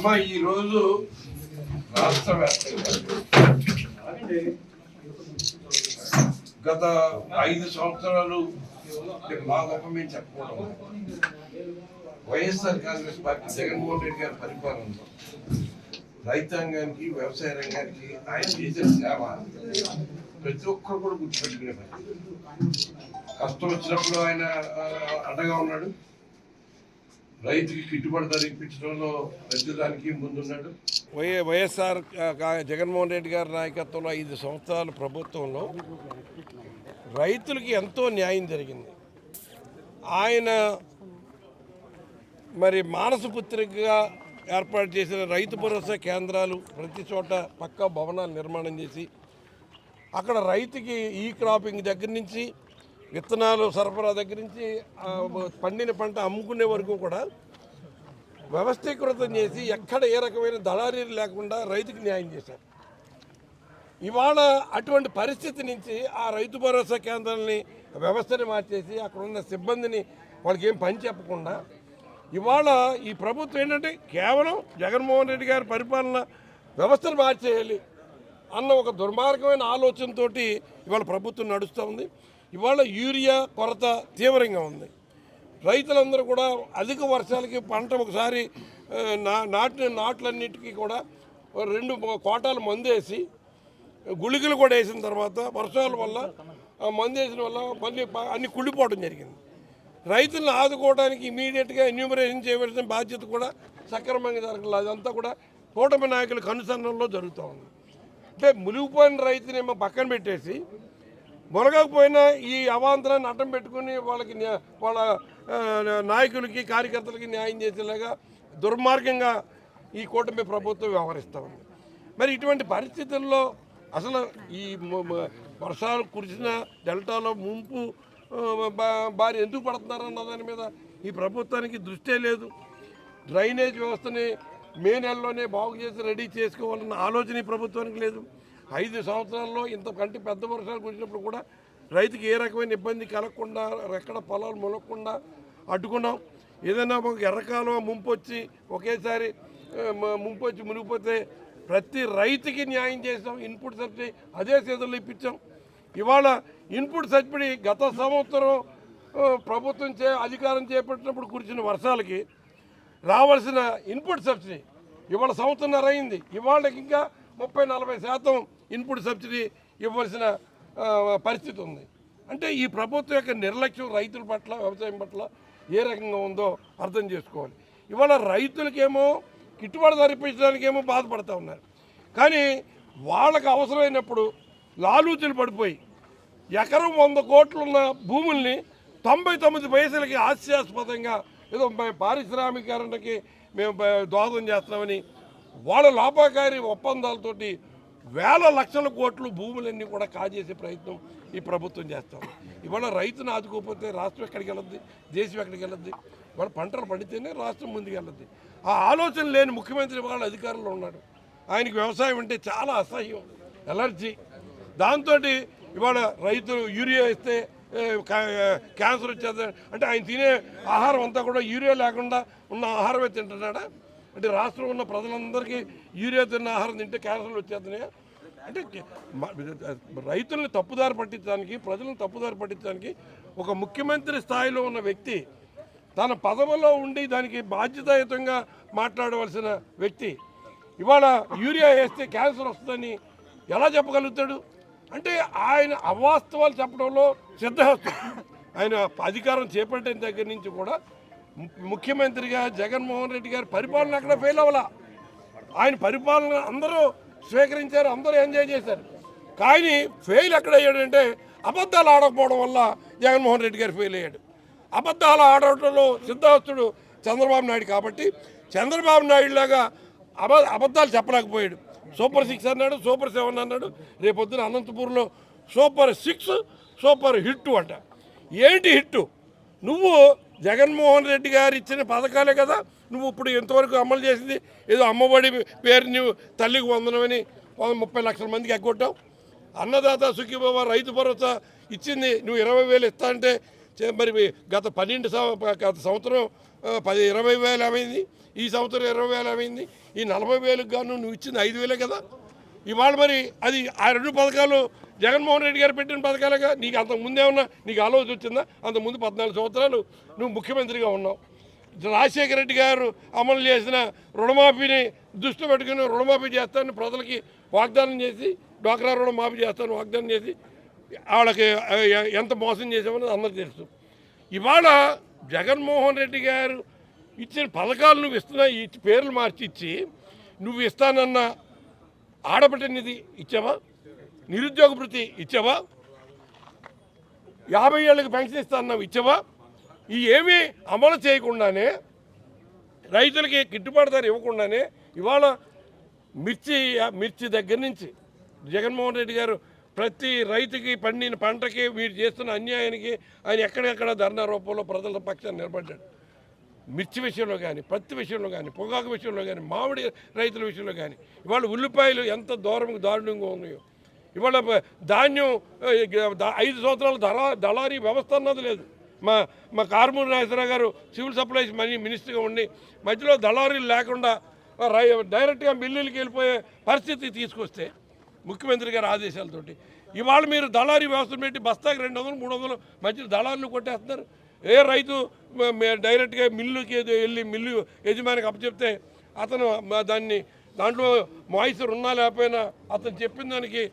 అమ్మ ఈరోజు రాష్ట్ర వ్యాప్తంగా గత 5 సంవత్సరాలు మా గొప్ప మేము చెప్పుకోవడం వైఎస్ఆర్ కాంగ్రెస్ పార్టీ జగన్మోహన్ రెడ్డి గారి పరిపాలనలో రైతాంగానికి వ్యవసాయ రంగానికి ఆయన చేసే సేవ ప్రతి ఒక్కరు కూడా గుర్తుపెట్టుకునే కష్టం వచ్చినప్పుడు ఆయన అండగా ఉన్నాడు. రైతుకి గిట్టుబాటు ధర ఇప్పించడంలో ప్రతిదానికి ముందున్నాడు. వైఎస్ఆర్ జగన్మోహన్ రెడ్డి గారి నాయకత్వంలో 5 సంవత్సరాల ప్రభుత్వంలో రైతులకి ఎంతో న్యాయం జరిగింది. ఆయన మరి మానసపుత్రికగా ఏర్పాటు చేసిన రైతు భరోసా కేంద్రాలు ప్రతి చోట పక్కా భవనాలు నిర్మాణం చేసి అక్కడ రైతుకి ఈ క్రాపింగ్ దగ్గర నుంచి విత్తనాలు సరఫరా దగ్గర నుంచి పండిన పంట అమ్ముకునే వరకు కూడా వ్యవస్థీకృతం చేసి ఎక్కడ ఏ రకమైన దళారీలు లేకుండా రైతుకి న్యాయం చేశారు. ఇవాళ అటువంటి పరిస్థితి నుంచి ఆ రైతు భరోసా కేంద్రాలని వ్యవస్థని మార్చేసి అక్కడ ఉన్న సిబ్బందిని వాళ్ళకి ఏం పని చెప్పకుండా ఇవాళ ఈ ప్రభుత్వం ఏంటంటే కేవలం జగన్మోహన్ రెడ్డి గారి పరిపాలన వ్యవస్థను మార్చేయాలి అన్న ఒక దుర్మార్గమైన ఆలోచనతో ఇవాళ ప్రభుత్వం నడుస్తూ ఉంది. ఇవాళ యూరియా కొరత తీవ్రంగా ఉంది. రైతులందరూ కూడా అధిక వర్షాలకి పంట ఒకసారి నాట్లన్నిటికీ కూడా 2 కోటాలు మందు వేసి గుళికలు కూడా వేసిన తర్వాత వర్షాల వల్ల మందు వేసిన వల్ల మళ్ళీ అన్ని కుళ్ళిపోవడం జరిగింది. రైతులను ఆదుకోవడానికి ఇమీడియట్గా ఎన్యూమరేషన్ చేయవలసిన బాధ్యత కూడా సక్రమంగా జరగలేదు. అదంతా కూడా కూటమి నాయకుల కనుసన్నల్లో జరుగుతూ ఉంది. అంటే మునిగిపోయిన రైతునేమో పక్కన పెట్టేసి మొలగకపోయినా ఈ అవాంతరాన్ని అడ్డం పెట్టుకుని వాళ్ళకి వాళ్ళ నాయకులకి కార్యకర్తలకి న్యాయం చేసేలాగా దుర్మార్గంగా ఈ కూటమి ప్రభుత్వం వ్యవహరిస్తూ ఉంది. మరి ఇటువంటి పరిస్థితుల్లో అసలు ఈ వర్షాలు కురిసిన డెల్టాలో ముంపు బారి ఎందుకు పడుతున్నారన్న దాని మీద ఈ ప్రభుత్వానికి దృష్టే లేదు. డ్రైనేజ్ వ్యవస్థని మే నెలలోనే బాగు చేసి రెడీ చేసుకోవాలన్న ఆలోచన ఈ ప్రభుత్వానికి లేదు. 5 సంవత్సరాల్లో ఇంతకంటే పెద్ద వర్షాలు కురిసినప్పుడు కూడా రైతుకి ఏ రకమైన ఇబ్బంది కలగకుండా ఎక్కడ పొలాలు మొలగకుండా అడ్డుకున్నాం. ఏదైనా ఒక ఎర్రకాలం ముంపు వచ్చి ఒకేసారి ముంపు వచ్చి మునిగిపోతే ప్రతి రైతుకి న్యాయం చేసాం. ఇన్పుట్ సబ్సిడీ అదే సీజన్లో ఇప్పించాం. ఇవాళ ఇన్పుట్ సబ్సిడీ గత సంవత్సరం ప్రభుత్వం అధికారం చేపట్టినప్పుడు కురిసిన వర్షాలకి రావాల్సిన ఇన్పుట్ సబ్సిడీ ఇవాళ సంవత్సరంన్నర అయింది. ఇవాళకి ఇంకా 30-40% ఇన్పుట్ సబ్సిడీ ఇవ్వాల్సిన పరిస్థితి ఉంది. అంటే ఈ ప్రభుత్వం యొక్క నిర్లక్ష్యం రైతుల పట్ల వ్యవసాయం పట్ల ఏ రకంగా ఉందో అర్థం చేసుకోవాలి. ఇవాళ రైతులకేమో గిట్టుబాటు ధర ఇప్పించడానికేమో బాధపడుతూ ఉన్నారు. కానీ వాళ్ళకు అవసరమైనప్పుడు లాలూచులు పడిపోయి ఎకరం 100 కోట్లున్న భూముల్ని 99 పైసలకి హాస్యాస్పదంగా ఏదో పారిశ్రామికీకరణకి మేము దోహదం చేస్తున్నామని వాళ్ళ లాభకారి ఒప్పందాలతోటి వేల లక్షల కోట్లు భూములన్నీ కూడా కాజేసే ప్రయత్నం ఈ ప్రభుత్వం చేస్తాం. ఇవాళ రైతును ఆదుకోకపోతే రాష్ట్రం ఎక్కడికి వెళ్ళద్ది, దేశం ఎక్కడికి వెళ్ళద్ది? ఇవాళ పంటలు పండితేనే రాష్ట్రం ముందుకు వెళ్ళద్ది. ఆ ఆలోచన లేని ముఖ్యమంత్రి వాళ్ళ అధికారంలో ఉన్నాడు. ఆయనకి వ్యవసాయం అంటే చాలా అసహ్యం, ఎలర్జీ. దాంతో ఇవాళ రైతులు యూరియా ఇస్తే క్యాన్సర్ వచ్చేది అంటే ఆయన తినే ఆహారం అంతా కూడా యూరియా లేకుండా ఉన్న ఆహారమే తింటున్నాడా? అంటే రాష్ట్రంలో ఉన్న ప్రజలందరికీ యూరియా తిన్న ఆహారం తింటే క్యాన్సర్లు వచ్చేస్తున్నాయా? అంటే రైతుల్ని తప్పుదారి పట్టించడానికి, ప్రజలను తప్పుదారి పట్టించడానికి ఒక ముఖ్యమంత్రి స్థాయిలో ఉన్న వ్యక్తి తన పదవిలో ఉండి దానికి బాధ్యతాయుతంగా మాట్లాడవలసిన వ్యక్తి ఇవాళ యూరియా వేస్తే క్యాన్సర్ వస్తుందని ఎలా చెప్పగలుగుతాడు? అంటే ఆయన అవాస్తవాలు చెప్పడంలో సిద్ధహస్తం. ఆయన అధికారం చేపట్టిన దగ్గర నుంచి కూడా ముఖ్యమంత్రిగా జగన్మోహన్ రెడ్డి గారి పరిపాలన అక్కడ ఫెయిల్ అవ్వాల. ఆయన పరిపాలన అందరూ స్వీకరించారు, అందరూ ఎంజాయ్ చేశారు. కానీ ఫెయిల్ ఎక్కడ అయ్యాడంటే అబద్ధాలు ఆడకపోవడం వల్ల జగన్మోహన్ రెడ్డి గారు ఫెయిల్ అయ్యాడు. అబద్ధాలు ఆడటంలో సిద్ధహస్తుడు చంద్రబాబు నాయుడు కాబట్టి చంద్రబాబు నాయుడు లాగా అబద్ధాలు చెప్పలేకపోయాడు. సూపర్ 6 అన్నాడు, సూపర్ 7 అన్నాడు. రేపొద్దున అనంతపూర్లో సూపర్ 6 సూపర్ హిట్టు అంట. ఏంటి హిట్టు? నువ్వు జగన్మోహన్ రెడ్డి గారు ఇచ్చిన పథకాలే కదా నువ్వు ఇప్పుడు ఎంతవరకు అమలు చేసింది. ఏదో అమ్మఒడి పేరు నువ్వు తల్లికి వందనమని 30 లక్షల మందికి ఎగ్గొట్టావు. అన్నదాత సుఖీభవ రైతు భరోసా ఇచ్చింది నువ్వు 20,000 ఇస్తా అంటే మరి గత సంవత్సరం 20,000 అయింది, ఈ సంవత్సరం 20,000 అయింది, ఈ 40,000కి గాను నువ్వు ఇచ్చింది 5,000 కదా. ఇవాళ మరి అది ఆ 2 పథకాలు జగన్మోహన్ రెడ్డి గారు పెట్టిన పథకాలుగా. నీకు అంతకు ముందేమన్నా నీకు ఆలోచన వచ్చిందా? అంతకుముందు 14 సంవత్సరాలు నువ్వు ముఖ్యమంత్రిగా ఉన్నావు. రాజశేఖర రెడ్డి గారు అమలు చేసిన రుణమాఫీని దృష్టిలో పెట్టుకుని రుణమాఫీ చేస్తానని ప్రజలకి వాగ్దానం చేసి, డ్వాక్రా రుణమాఫీ చేస్తానని వాగ్దానం చేసి వాళ్ళకి ఎంత మోసం చేసామని అందరికీ తెలుసు. ఇవాళ జగన్మోహన్ రెడ్డి గారు ఇచ్చిన పథకాలు నువ్వు ఇస్తున్నా, ఈ పేర్లు మార్చి ఇచ్చి నువ్వు ఇస్తానన్న ఆడబిడ్డ నిధి ఇచ్చావా? నిరుద్యోగ భృతి ఇచ్చావా? 50 ఏళ్ళకి పెన్షన్ ఇస్తానన్నావు ఇచ్చావా? ఈ ఏమీ అమలు చేయకుండానే, రైతులకి గిట్టుబాటు ధర ఇవ్వకుండానే ఇవాళ మిర్చి దగ్గర నుంచి జగన్మోహన్ రెడ్డి గారు ప్రతి రైతుకి పండిన పంటకి మీరు చేస్తున్న అన్యాయానికి ఆయన ఎక్కడెక్కడ ధర్నా రూపంలో ప్రజల పక్షాన్ని నిలబడ్డాడు. మిర్చి విషయంలో కానీ, పత్తి విషయంలో కానీ, పొగాకు విషయంలో కానీ, మామిడి రైతుల విషయంలో కానీ, ఇవాళ ఉల్లిపాయలు ఎంత దారుణంగా ఉన్నాయో. ఇవాళ ధాన్యం 5 సంవత్సరాల దళారీ వ్యవస్థ అన్నది లేదు. మా కారుమూరి నాగేశ్వరరావు గారు సివిల్ సప్లైస్ మినిస్టర్గా ఉండి మధ్యలో దళారీలు లేకుండా డైరెక్ట్గా మిల్లులకి వెళ్ళిపోయే పరిస్థితి తీసుకొస్తే ముఖ్యమంత్రి గారి ఆదేశాలతోటి ఇవాళ మీరు దళారీ వ్యవస్థను పెట్టి బస్తాకి 200, 300 మధ్యలో దళారులు కొట్టేస్తున్నారు. ఏ రైతు డైరెక్ట్గా మిల్లుకి వెళ్ళి మిల్లు యజమానికి అప్పచెప్తే అతను దాంట్లో మాయిశ్చర్ ఉన్నా లేకపోయినా అతను చెప్పిన దానికి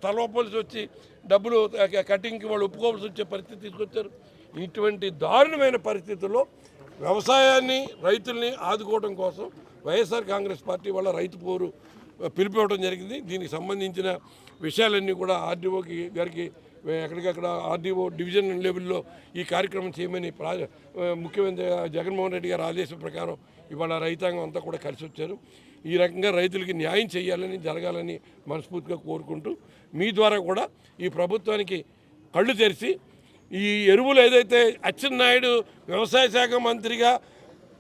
తలవపోల్సి వచ్చి డబ్బులు కటింగ్కి వాళ్ళు ఒప్పుకోవాల్సి వచ్చే పరిస్థితి తీసుకొచ్చారు. ఇటువంటి దారుణమైన పరిస్థితుల్లో వ్యవసాయాన్ని, రైతుల్ని ఆదుకోవడం కోసం వైఎస్ఆర్ కాంగ్రెస్ పార్టీ వాళ్ళ రైతు పోరు పిలిపివ్వడం జరిగింది. దీనికి సంబంధించిన విషయాలన్నీ కూడా ఆర్డీఓ గారికి ఎక్కడికక్కడ ఆర్డీఓ డివిజన్ లెవెల్లో ఈ కార్యక్రమం చేయమని ముఖ్యమంత్రి జగన్మోహన్ రెడ్డి గారి ఆదేశం ప్రకారం ఇవాళ రైతాంగం అంతా కూడా కలిసి వచ్చారు. ఈ రకంగా రైతులకి న్యాయం చేయాలని, జరగాలని మనస్ఫూర్తిగా కోరుకుంటూ మీ ద్వారా కూడా ఈ ప్రభుత్వానికి కళ్ళు తెరిచి ఈ ఎరువులు ఏదైతే అచ్చెన్నాయుడు వ్యవసాయ శాఖ మంత్రిగా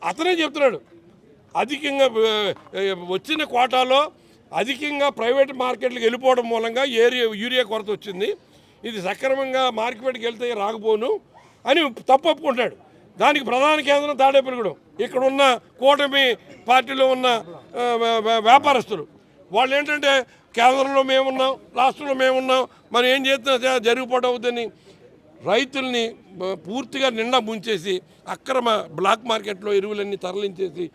అతనే చెప్తున్నాడు, అధికంగా వచ్చిన కోటాలో అధికంగా ప్రైవేట్ మార్కెట్లకు వెళ్ళిపోవడం మూలంగా యూరియా కొరత వచ్చింది, ఇది సక్రమంగా మార్కెట్కి వెళ్తే రాకపోను అని తప్పొప్పుకుంటాడు. దానికి ప్రధాన కేంద్రం తాడేపల్లిగూడెం. ఇక్కడ ఉన్న కూటమి పార్టీలో ఉన్న వ్యాపారస్తులు వాళ్ళు ఏంటంటే కేంద్రంలో మేమున్నాం, రాష్ట్రంలో మేమున్నాం, మనం ఏం చేస్తున్నా జరిగిపోవడం అవుతుందని రైతుల్ని పూర్తిగా నిండా ముంచేసి అక్రమ బ్లాక్ మార్కెట్లో ఎరువులన్నీ తరలించేసి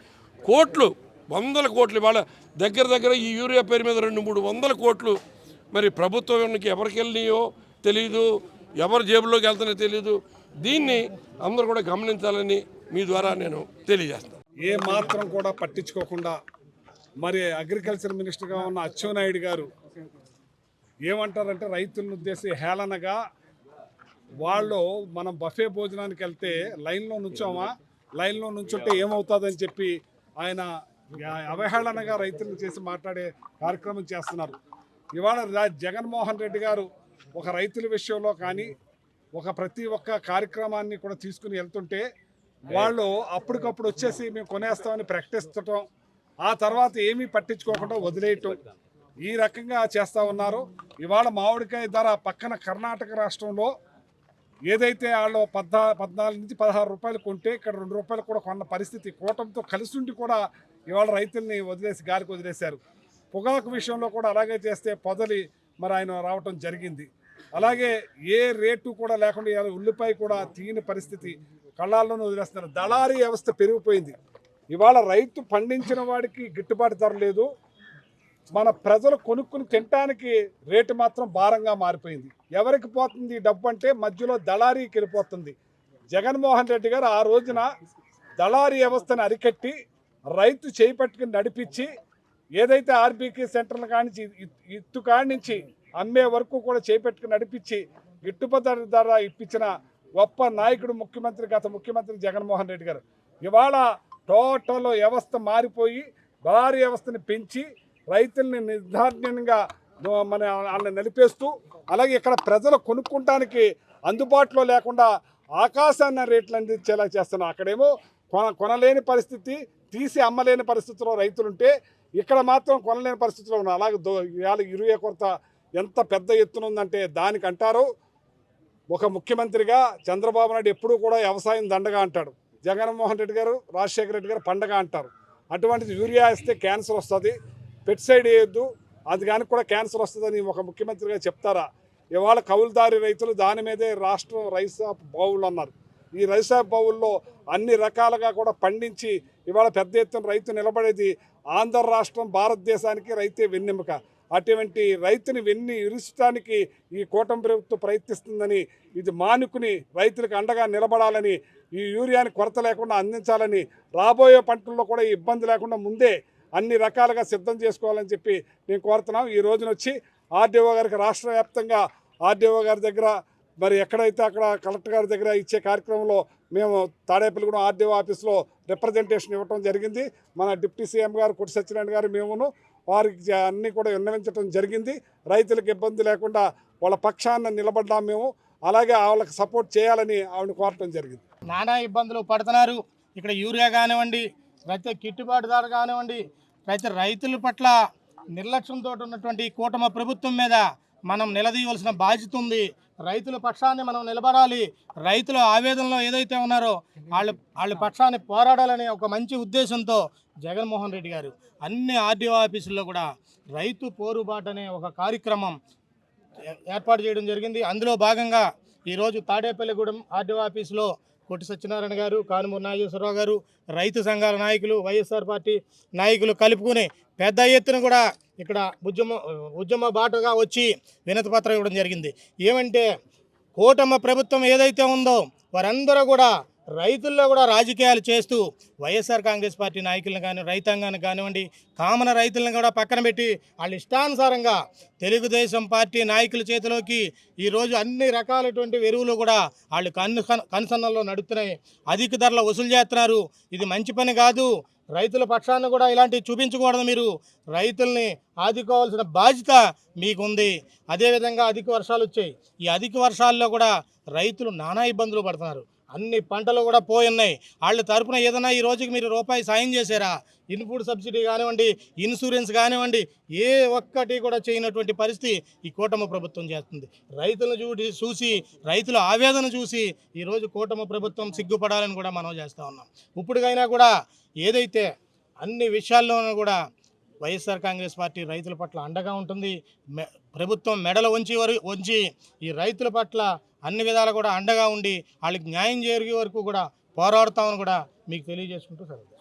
వందల కోట్లు వాళ్ళ దగ్గర ఈ యూరియా పేరు మీద 200-300 కోట్లు మరి ప్రభుత్వానికి ఎవరికి వెళ్ళినాయో తెలియదు, ఎవరి జేబులోకి వెళ్తానో తెలియదు. దీన్ని అందరూ కూడా గమనించాలని మీ ద్వారా నేను తెలియజేస్తాను. ఏ మాత్రం కూడా పట్టించుకోకుండా మరి అగ్రికల్చర్ మినిస్టర్గా ఉన్న అచ్చెన్నాయుడు గారు ఏమంటారంటే రైతులను ఉద్దేశించి హేళనగా వాళ్ళు మనం బఫే భోజనానికి వెళ్తే లైన్లో నుంచుంటే ఏమవుతుందని చెప్పి ఆయన అవహేళనగా రైతులను చేసి మాట్లాడే కార్యక్రమం చేస్తున్నారు. ఇవాళ జగన్మోహన్ రెడ్డి గారు ఒక రైతుల విషయంలో కానీ ప్రతి ఒక్క కార్యక్రమాన్ని కూడా తీసుకుని వెళ్తుంటే వాళ్ళు అప్పటికప్పుడు వచ్చేసి మేము కొనేస్తామని ప్రకటిస్తటం, ఆ తర్వాత ఏమీ పట్టించుకోకుండా వదిలేయటం, ఈ రకంగా చేస్తూ ఉన్నారు. ఇవాళ మామిడికాయ ధర పక్కన కర్ణాటక రాష్ట్రంలో ఏదైతే వాళ్ళు 14 నుంచి 16 రూపాయలు కొంటే ఇక్కడ 2 రూపాయలు కూడా కొన్న పరిస్థితి. కూటమితో కలిసి ఉండి కూడా ఇవాళ రైతుల్ని గాలికి వదిలేశారు. పొగాకు విషయంలో కూడా అలాగే చేస్తే పొదలి మరి ఆయన రావటం జరిగింది. అలాగే ఏ రేటు కూడా లేకుండా ఇవాళ ఉల్లిపాయ కూడా తీయని పరిస్థితి, కళ్ళాల్లోనూ వదిలేస్తున్నారు. దళారీ వ్యవస్థ పెరిగిపోయింది. ఇవాళ రైతు పండించిన వాడికి గిట్టుబాటు ధర లేదు, మన ప్రజలు కొనుక్కుని తినడానికి రేటు మాత్రం భారంగా మారిపోయింది. ఎవరికి పోతుంది డబ్బు అంటే మధ్యలో దళారీకి వెళ్ళిపోతుంది. జగన్మోహన్ రెడ్డి గారు ఆ రోజున దళారీ వ్యవస్థను అరికట్టి రైతు చేపట్టుకుని నడిపించి ఏదైతే ఆర్బీకే సెంటర్ల కానించి ఇత్తు కానించి అమ్మే వరకు కూడా చేపట్టుకుని నడిపించి గిట్టుబాటు ధర ఇప్పించిన గొప్ప నాయకుడు గత ముఖ్యమంత్రి జగన్మోహన్ రెడ్డి గారు. ఇవాళ టోటల్ వ్యవస్థ మారిపోయి దళారీ వ్యవస్థని పెంచి రైతుల్ని నిర్ధారణంగా వాళ్ళని నిలిపేస్తూ, అలాగే ఇక్కడ ప్రజలు కొనుక్కోవడానికి అందుబాటులో లేకుండా ఆకాశాన్ని రేట్లు అందించేలా చేస్తున్నారు. అక్కడేమో కొనలేని పరిస్థితి, తీసి అమ్మలేని పరిస్థితిలో రైతులుంటే ఇక్కడ మాత్రం కొనలేని పరిస్థితిలో ఉన్నారు. అలాగే ఇవాళ యూరియా కొరత ఎంత పెద్ద ఎత్తున ఉందంటే దానికంటారు ఒక ముఖ్యమంత్రిగా చంద్రబాబు నాయుడు ఎప్పుడూ కూడా వ్యవసాయం దండగా అంటాడు. జగన్మోహన్ రెడ్డి గారు రాజశేఖర రెడ్డి గారు పండగ అంటారు. అటువంటిది యూరియా ఇస్తే క్యాన్సర్ వస్తుంది, పెస్టిసైడ్ వేయొద్దు, అది కానీ కూడా క్యాన్సర్ వస్తుందని ఒక ముఖ్యమంత్రిగా చెప్తారా? ఇవాళ కౌలుదారి రైతులు దాని మీదే రాష్ట్రం రైస్ ఆఫ్ బౌల్ అన్నారు. ఈ రైస్ ఆఫ్ బౌల్లో అన్ని రకాలుగా కూడా పండించి ఇవాళ పెద్ద ఎత్తున రైతు నిలబడేది. ఆంధ్ర రాష్ట్రం భారతదేశానికి రైతే వెన్నెముక. అటువంటి రైతుని ఇరుచడానికి ఈ కూటమి ప్రభుత్వం ప్రయత్నిస్తుందని, ఇది మానుకుని రైతులకు అండగా నిలబడాలని, ఈ యూరియాని కొరత లేకుండా అందించాలని, రాబోయే పంటల్లో కూడా ఈ ఇబ్బంది లేకుండా ముందే అన్ని రకాలుగా సిద్ధం చేసుకోవాలని చెప్పి నేను కోరుతున్నాం. ఈ రోజున వచ్చి ఆర్డీఓ గారికి రాష్ట్ర వ్యాప్తంగా ఆర్డీఓ గారి దగ్గర మరి ఎక్కడైతే అక్కడ కలెక్టర్ గారి దగ్గర ఇచ్చే కార్యక్రమంలో మేము తాడేపల్లిగూడెం ఆర్డీఓ ఆఫీస్లో రిప్రజెంటేషన్ ఇవ్వడం జరిగింది. మన డిప్యూటీ సీఎం గారు కొట్టి సత్యనారాయణ గారు మేమును వారికి అన్నీ కూడా విన్నవించడం జరిగింది. రైతులకు ఇబ్బంది లేకుండా వాళ్ళ పక్షాన నిలబడ్డాం మేము. అలాగే వాళ్ళకి సపోర్ట్ చేయాలని ఆవిడ కోరటం జరిగింది. నానా ఇబ్బందులు పడుతున్నారు. ఇక్కడ యూరియా కానివ్వండి, రైతు గిట్టుబాటు ధర కానివ్వండి, రైతుల పట్ల నిర్లక్ష్యంతో ఉన్నటువంటి కూటమి ప్రభుత్వం మీద మనం నిలదీయవలసిన బాధ్యత ఉంది. రైతుల పక్షాన్ని మనం నిలబడాలి. రైతుల ఆవేదనలో ఏదైతే ఉన్నారో వాళ్ళ పక్షాన్ని పోరాడాలనే ఒక మంచి ఉద్దేశంతో జగన్మోహన్ రెడ్డి గారు అన్ని ఆర్డీఓ ఆఫీసుల్లో కూడా రైతు పోరుబాటు అనే ఒక కార్యక్రమం ఏర్పాటు చేయడం జరిగింది. అందులో భాగంగా ఈరోజు తాడేపల్లిగూడెం ఆర్డీఓ ఆఫీసులో కొట్టి సత్యనారాయణ గారు, కానుమూరి నాగేశ్వరరావు గారు, రైతు సంఘాల నాయకులు, వైఎస్ఆర్ పార్టీ నాయకులు కలుపుకుని పెద్ద ఎత్తున కూడా ఇక్కడ ఉద్యమ బాటగా వచ్చి వినతి పత్రం ఇవ్వడం జరిగింది. ఏమంటే కూటమి ప్రభుత్వం ఏదైతే ఉందో వారందరూ కూడా రైతుల్లో కూడా రాజకీయాలు చేస్తూ వైఎస్ఆర్ కాంగ్రెస్ పార్టీ నాయకులను కానీ, రైతాంగాన్ని కానివ్వండి, కామన రైతులను కూడా పక్కన పెట్టి వాళ్ళ ఇష్టానుసారంగా తెలుగుదేశం పార్టీ నాయకుల చేతిలోకి ఈరోజు అన్ని రకాలటువంటి ఎరువులు కూడా వాళ్ళు కనుసన్నల్లో నడుపుతున్నాయి. అధిక ధరలు వసూలు చేస్తున్నారు. ఇది మంచి పని కాదు. రైతుల పక్షాన్ని కూడా ఇలాంటివి చూపించకూడదు. మీరు రైతుల్ని ఆదుకోవాల్సిన బాధ్యత మీకుంది. అదేవిధంగా అధిక వర్షాలు వచ్చాయి. ఈ అధిక వర్షాల్లో కూడా రైతులు నానా ఇబ్బందులు పడుతున్నారు. అన్ని పంటలు కూడా పోయిన్నాయి. వాళ్ళ తరపున ఏదైనా ఈ రోజుకి మీరు రూపాయి సాయం చేశారా? ఇన్పుట్ సబ్సిడీ కానివ్వండి, ఇన్సూరెన్స్ కానివ్వండి, ఏ ఒక్కటి కూడా చేయనటువంటి పరిస్థితి ఈ కూటమి ప్రభుత్వం చేస్తుంది. రైతులను చూసి రైతుల ఆవేదన చూసి ఈరోజు కూటమి ప్రభుత్వం సిగ్గుపడాలని కూడా మనం చేస్తూ ఉన్నాం. ఇప్పటికైనా కూడా ఏదైతే అన్ని విషయాల్లోనూ కూడా వైఎస్ఆర్ కాంగ్రెస్ పార్టీ రైతుల పట్ల అండగా ఉంటుంది. ప్రభుత్వం మెడలు వంచి ఈ రైతుల పట్ల అన్ని విధాలు కూడా అండగా ఉండి వాళ్ళకి న్యాయం జరిగే వరకు కూడా పోరాడతామని కూడా మీకు తెలియజేసుకుంటూ సరే.